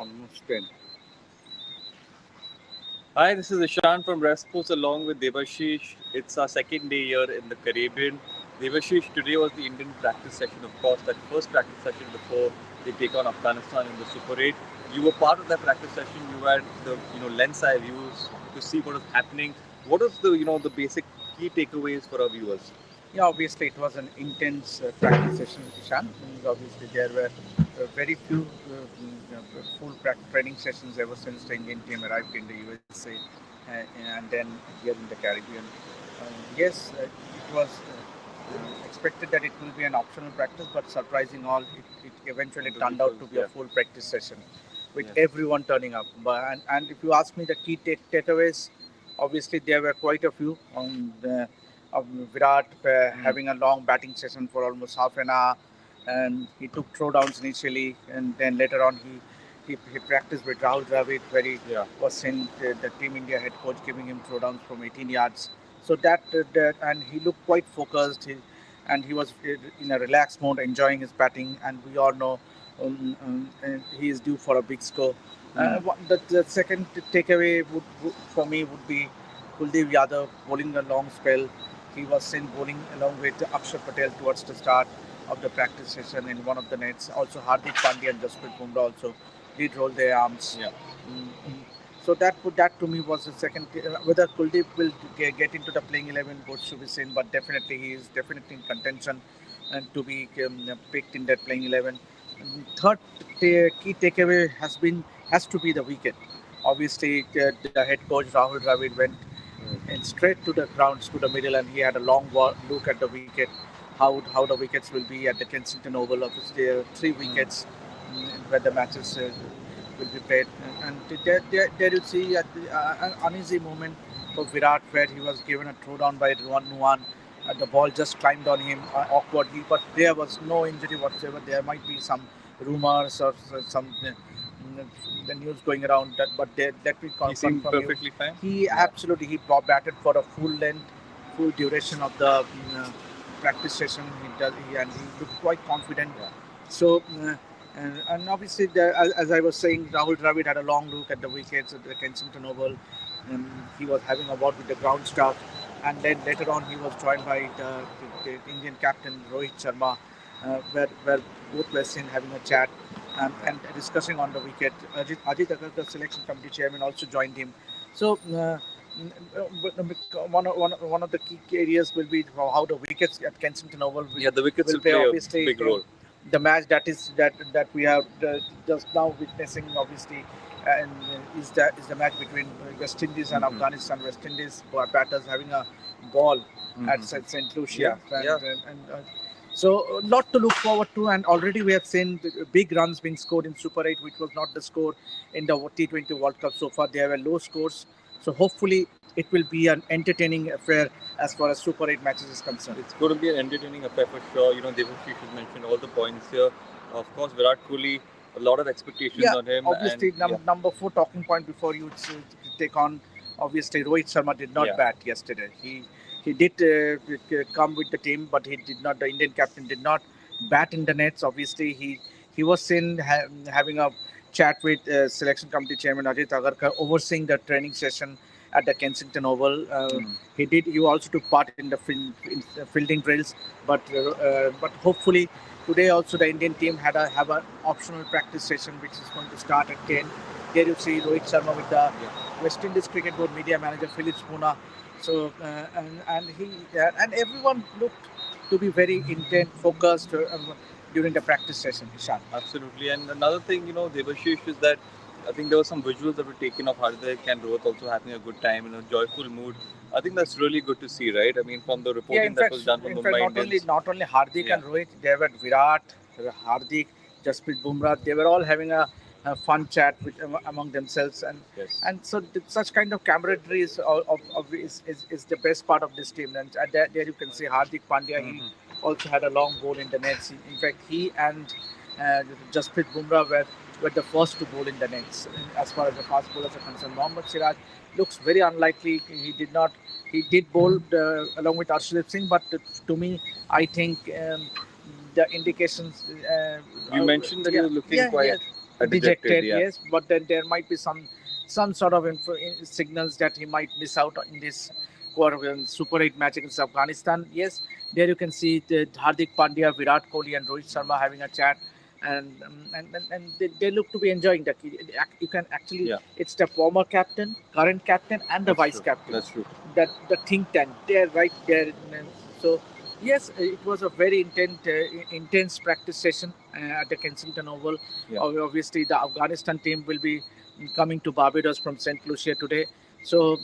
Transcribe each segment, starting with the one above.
almost 10. Hi, this is Ishan from Response along with Devashish. It's our second day here in the Caribbean. Devashish, today was the Indian practice session, of course, that first practice session before they take on Afghanistan in the Super 8. You were part of that practice session. You had the lens eye views to see what was happening. What was the basic key takeaways for our viewers? Yeah, obviously it was an intense practice session, Ishan. Obviously there were very few full training sessions ever since the Indian team arrived in the USA and then here in the Caribbean. Yes, it was expected that it will be an optional practice, but surprising all, it eventually turned out to be a full practice session with everyone turning up. And if you ask me the key takeaways, obviously there were quite a few on the of Virat having a long batting session for almost half an hour, and he took throwdowns initially, and then later on he practiced with Rahul Dravid, where he was sent the Team India head coach giving him throwdowns from 18 yards. So that and he looked quite focused, and he was in a relaxed mode, enjoying his batting. And we all know he is due for a big score. The second takeaway for me would be Kuldeep Yadav bowling a long spell. He was seen bowling along with Akshar Patel towards the start of the practice session in one of the nets. Also, Hardik Pandya and Jasprit Bumrah also did roll their arms. Mm. So that to me was the second. Whether Kuldeep will get into the playing 11 goes to be seen, but definitely he is definitely in contention and to be picked in that playing 11. Third key takeaway has to be the wicket. Obviously, the head coach Rahul Dravid went and straight to the grounds to the middle, and he had a long look at the wicket, how the wickets will be at the Kensington Oval. Obviously, there are three wickets where the matches will be played, and there you see an uneasy moment for Virat where he was given a throwdown by Rohan Nuwan. The ball just climbed on him awkwardly, but there was no injury whatsoever. There might be some rumors or some the news going around that, but let me confirm. He seemed perfectly fine. He absolutely he batted for a full length, full duration of the practice session. And he looked quite confident. So. And obviously, as I was saying, Rahul Dravid had a long look at the wickets at the Kensington Oval. He was having a word with the ground staff, and then later on he was joined by the Indian captain Rohit Sharma, where both were seen having a chat and discussing on the wicket. Ajit Agarkar, the selection committee chairman, also joined him. So. One of the key areas will be how the wickets at Kensington Oval the wickets will play obviously a big role. The match that we are just now witnessing, obviously, and is the match between West Indies and Afghanistan. West Indies batters having a ball at St. Lucia, so a lot to look forward to. And already we have seen big runs being scored in Super 8, which was not the score in the T20 World Cup so far. There were low scores. So hopefully it will be an entertaining affair as far as Super 8 matches is concerned. It's going to be an entertaining affair for sure. Devashish has mentioned all the points here. Of course, Virat Kohli, a lot of expectations on him. Obviously, number 4 talking point before you take on. Obviously, Rohit Sharma did not bat yesterday. He did come with the team, but he did not. The Indian captain did not bat in the nets. Obviously, he was seen having a chat with selection committee chairman Ajit Agarkar, overseeing the training session at the Kensington Oval. He also took part in the fielding drills, but hopefully today also the Indian team have an optional practice session which is going to start at 10. There you see Rohit Sharma with the West Indies Cricket Board media manager Philip Spooner. So and everyone looked to be very intent, focused during the practice session, Ishan. Absolutely. And another thing, Devashish, is that I think there were some visuals that were taken of Hardik and Rohit also having a good time in a joyful mood. I think that's really good to see, right? I mean, from the reporting that was done from Mumbai Indians. Not only Hardik and Rohit, there were Virat, Hardik, Jasprit Bumrah. They were all having a fun chat among themselves, and so such kind of camaraderie is the best part of this team. And there you can see Hardik Pandya. He also had a long ball in the nets. In fact, he and Jasprit Bumrah were the first to bowl in the nets. As far as the fast bowlers are concerned, Mohammad Siraj looks very unlikely. He did bowl along with Arshdeep Singh, but to me, I think the indications. You mentioned that he was looking quite. Dejected, yeah. yes, but then there might be some sort of signals that he might miss out in this Super 8 match against Afghanistan. Yes, there you can see the Hardik Pandya, Virat Kohli, and Rohit Sharma having a chat, and they look to be enjoying that. You can actually, Yeah. it's the former captain, current captain, and the That's vice true. captain. That's true. That the think tank, they're right there. So yes, it was a very intense practice session at the Kensington Oval. Yeah. Obviously, the Afghanistan team will be coming to Barbados from St. Lucia today. So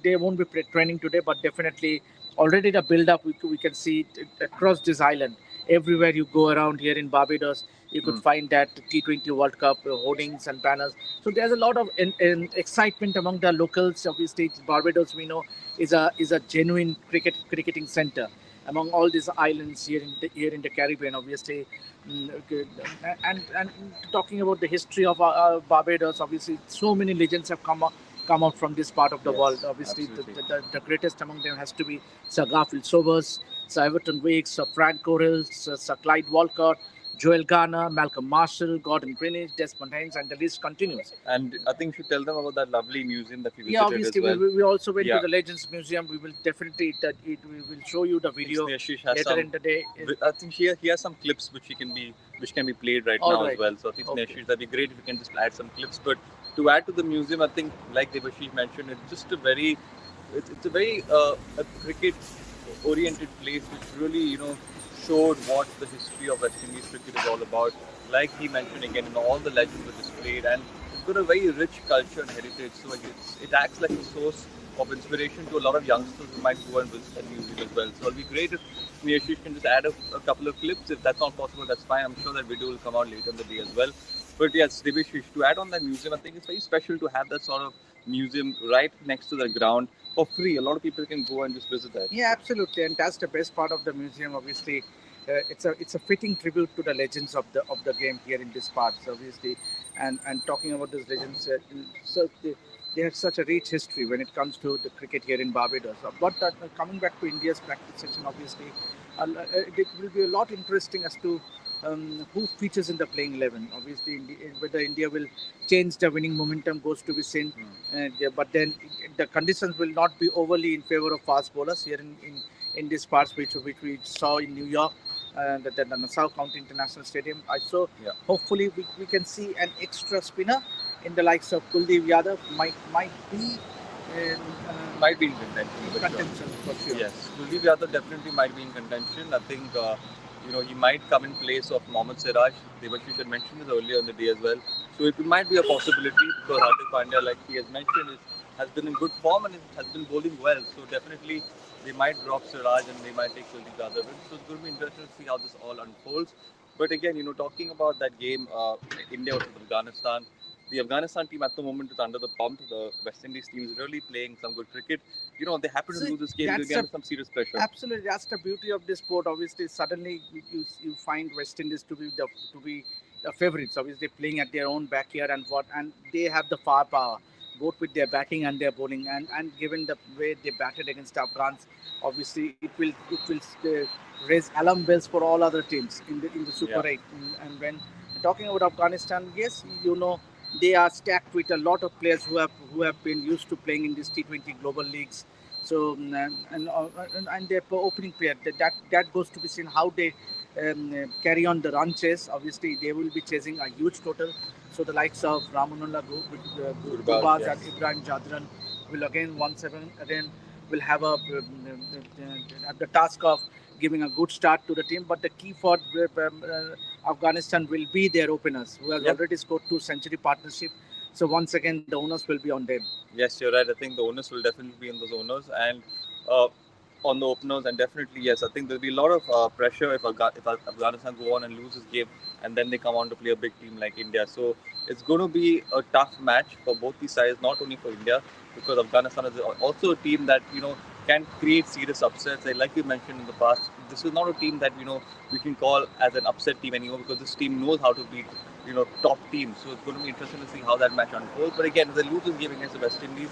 they won't be training today, but definitely already the build-up we can see it across this island. Everywhere you go around here in Barbados, you could find that T20 World Cup hoardings and banners. So there's a lot of excitement among the locals. Obviously, Barbados, we know, is a genuine cricketing center among all these islands here in the Caribbean. Obviously, okay, and talking about the history of Barbados, obviously, so many legends have come out from this part of the Yes, world. Obviously, absolutely. the greatest among them has to be Sir Garfield Sobers, Sir Everton Weeks, Sir Frank Correll, Sir Clyde Walcott, Joel Garner, Malcolm Marshall, Gordon Greenidge, Desmond Haynes, and the list continues. And I think you should tell them about that lovely museum that we visited Yeah, obviously, as well. we also went Yeah. to the Legends Museum. We will definitely we will show you the video Snehashish has later some. in the day. I think he has some clips which can be played right All now right. as well. So I think Okay. Snehashish, that'd be great if you can just add some clips. But to add to the museum, I think like Debashish mentioned, it's just it's a very a cricket oriented place which really showed what the history of West Indies cricket is all about. Like he mentioned again, all the legends were displayed, and it's got a very rich culture and heritage. So it acts like a source of inspiration to a lot of youngsters who might go and visit the museum as well. So it'll be great if Snehashish can just add a couple of clips. If that's not possible, that's fine. I'm sure that video will come out later in the day as well. But yes, Debashish, to add on that museum, I think it's very special to have that sort of museum right next to the ground for free. A lot of people can go and just visit that. Yeah, absolutely, and that's the best part of the museum. Obviously, it's a fitting tribute to the legends of the game here in this part. So obviously, and talking about these legends, so they have such a rich history when it comes to the cricket here in Barbados. But coming back to India's practice session, obviously, it will be a lot interesting as to who features in the playing 11. Obviously, whether India will change the winning momentum goes to be seen. Yeah, but then the conditions will not be overly in favor of fast bowlers here in this parts which we saw in New York, the Nassau County International Stadium. Yeah. Hopefully we can see an extra spinner in the likes of Kuldeep Yadav might be in, Might be in contention. for sure. contention for sure. Yes, Kuldeep Yadav definitely might be in contention. I think he might come in place of Mohammad Siraj. Debashish had mentioned this earlier in the day as well. So it might be a possibility because Hardik Pandya, like he has mentioned, has been in good form and has been bowling well. So definitely they might drop Siraj and they might take Kuldeep Yadav in. So it's going to be interesting to see how this all unfolds. But again, talking about that game, India versus Afghanistan. The Afghanistan team at the moment is under the pump. The West Indies team is really playing some good cricket. They happen to See, lose this game. They'll that's be under some serious pressure. Absolutely, that's the beauty of this sport. Obviously, suddenly you find West Indies to be the favorites. Obviously, playing at their own backyard and they have the firepower, both with their batting and their bowling. And given the way they batted against the Afghans, obviously it will raise alarm bells for all other teams in the Super Yeah. 8. And when talking about Afghanistan, yes, they are stacked with a lot of players who have been used to playing in these T20 global leagues. So and their opening pair that goes to be seen how they carry on the run chase. Obviously, they will be chasing a huge total. So the likes of Ramanullah Gurbaz yes. and Ibrahim Jadran will once again will have have the task of giving a good start to the team. But the key for Afghanistan will be their openers, who has Yep. already scored 2-century partnership. So once again, the onus will be on them. Yes, you're right. I think the onus will definitely be on those owners and uh, on the openers. And definitely, yes, I think there'll be a lot of pressure if Afghanistan go on and lose this game and then they come on to play a big team like India. So it's going to be a tough match for both these sides, not only for India, because Afghanistan is also a team that, can create serious upsets. Like you mentioned in the past, this is not a team that, we can call as an upset team anymore because this team knows how to beat top teams. So it's going to be interesting to see how that match unfolds. But again, if they lose this game against the West Indies,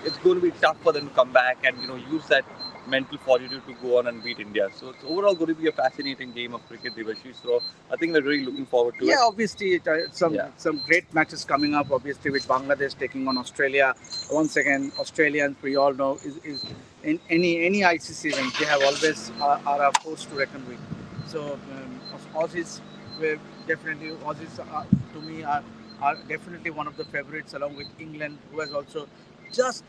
it's going to be tough for them to come back and use that mental fortitude to go on and beat India. So it's overall going to be a fascinating game of cricket, Devashish. So I think we're really looking forward to it. Yeah, obviously, Yeah. some great matches coming up. Obviously, with Bangladesh taking on Australia. Once again, Australians, we all know, is in any ICC event, they have always are a force to reckon with. So Aussies, were definitely Aussies to me are definitely one of the favorites, along with England, who has also just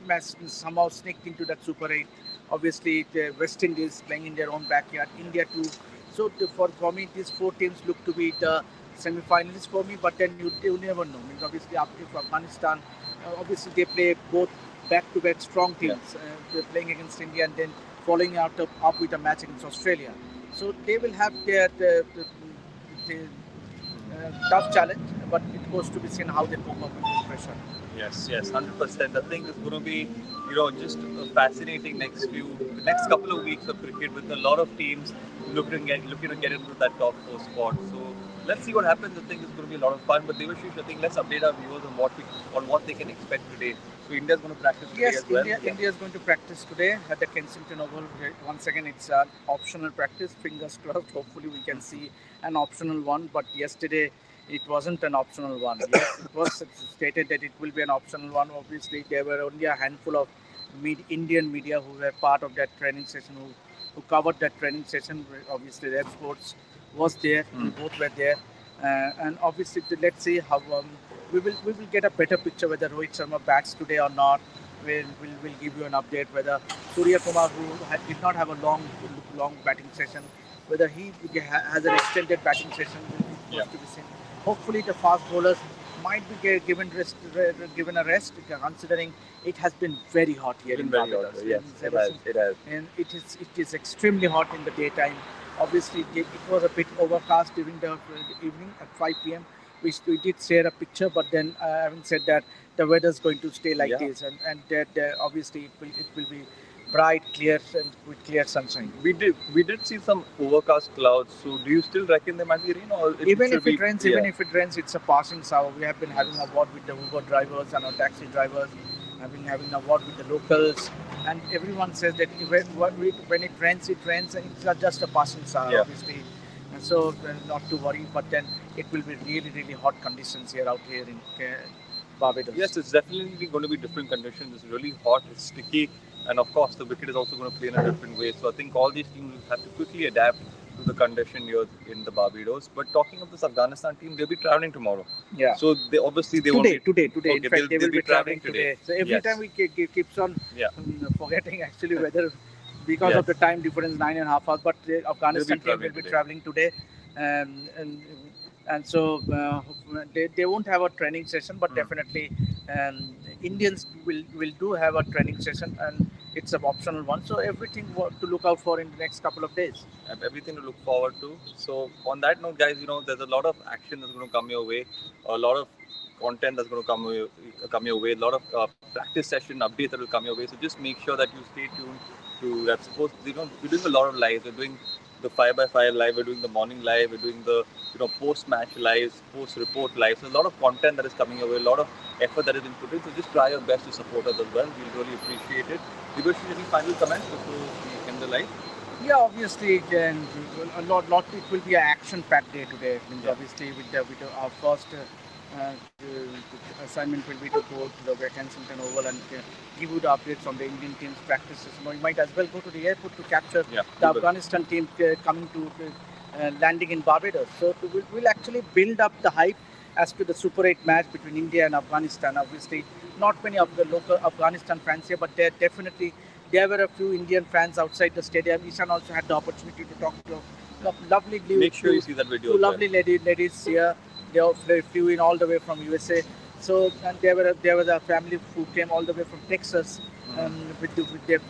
somehow sneaked into that Super 8. Obviously, the West Indies playing in their own backyard, India too. So for me, these four teams look to be the semi-finalists for me. But then you never know. Means obviously, after Afghanistan, obviously they play both back-to-back strong teams. They're playing against India and then following up with a match against Australia. So they will have their tough challenge. But it goes to be seen how they cope up with this pressure. Yes, 100%. I think it's going to be, just a fascinating next couple of weeks of cricket with a lot of teams looking to get into that top four spot. So let's see what happens. I think it's going to be a lot of fun. But Devashish, I think let's update our viewers on what they can expect today. So India's going to practice today Yes, as well. India is going to practice today at the Kensington Oval. Once again, it's an optional practice. Fingers crossed. Hopefully, we can see an optional one. But yesterday, it wasn't an optional one. Yes, it was stated that it will be an optional one. Obviously, there were only a handful of Indian media who were part of that training session, who covered that training session. Obviously, Red Sports was there. We both were there. And obviously, let's see how we will get a better picture whether Rohit Sharma bats today or not. We'll give you an update whether Surya Kumar, who did not have a long batting session, whether he has an extended batting session, will be to be seen. Hopefully, the fast bowlers might be given a rest, considering it has been very hot here in Barbados. Yes, it has. And it is extremely hot in the daytime. Obviously, it was a bit overcast during the evening at 5 p.m. We did share a picture, but then having said that, the weather is going to stay like this, and that obviously it will be bright, clear, and with clear sunshine. We did see some overcast clouds. So do you still reckon there might be rain, or even if it rains, it's a passing shower. We have been having a word with the Uber drivers and our taxi drivers. I've been having a word with the locals, and everyone says that when it rains, and it's just a passing shower, obviously. And so not to worry, but then it will be really, really hot conditions out here in Barbados. Yes, it's definitely going to be different conditions. It's really hot, it's sticky, and of course the wicket is also going to play in a different way. So I think all these teams will have to quickly adapt to the condition here in the Barbados. But talking of this Afghanistan team, they'll be traveling tomorrow. Yeah. So they won't. Today. Okay, In fact, they will be traveling today. So every time we keeps on forgetting actually whether because of the time difference, 9.5 hours. But the Afghanistan team will be traveling today, and so they won't have a training session, but definitely Indians will do have a training session, and it's an optional one. So everything to look out for in the next couple of days. Everything to look forward to. So on that note, guys, there's a lot of action that's going to come your way, a lot of content that's going to come your way, a lot of practice session updates that will come your way. So just make sure that you stay tuned to Rep Sports. We're doing a lot of lives. We're doing the 5x5 live. We're doing the morning live. We're doing the post-match lives, post-report lives. So a lot of content that is coming your way, a lot of effort that has been put in. So just try your best to support us as well. We'll really appreciate it. Devashish, any final comments before we end the live? Yeah, obviously, a lot. It will be an action-packed day today. Obviously, with our first assignment will be to go to the Kensington Oval and give you the updates on the Indian team's practices. You might as well go to the airport to capture the Afghanistan team coming to landing in Barbados. So we'll actually build up the hype as to the Super 8 match between India and Afghanistan. Obviously, not many of the local Afghanistan fans here, but there were a few Indian fans outside the stadium. Ishan also had the opportunity to talk to lovely Make sure you see that video. Lovely ladies here. They flew in all the way from USA. So, and there was a family who came all the way from Texas, with their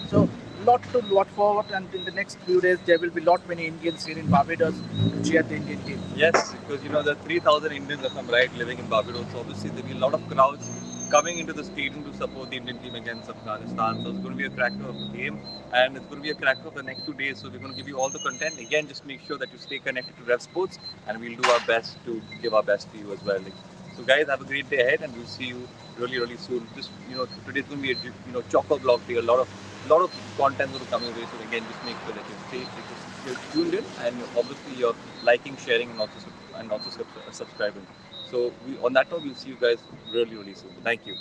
so lot to watch forward. And in the next few days, there will be many Indians here in Barbados to cheer the Indian team. Yes, because there are 3,000 Indians, if I'm right, living in Barbados. So obviously there will be a lot of crowds coming into the stadium to support the Indian team against Afghanistan. So it's going to be a cracker of the game, and it's going to be a cracker of the next 2 days. So we're going to give you all the content. Again, just make sure that you stay connected to Rev Sports, and we'll do our best to give our best to you as well. So guys, have a great day ahead, and we'll see you really, really soon. Just today's going to be a chock-a-block day. A lot of a lot of content will come your way. So again, just make sure that you're tuned in, and obviously you're liking, sharing, and also subscribing. So on that note, we'll see you guys really soon. Thank you.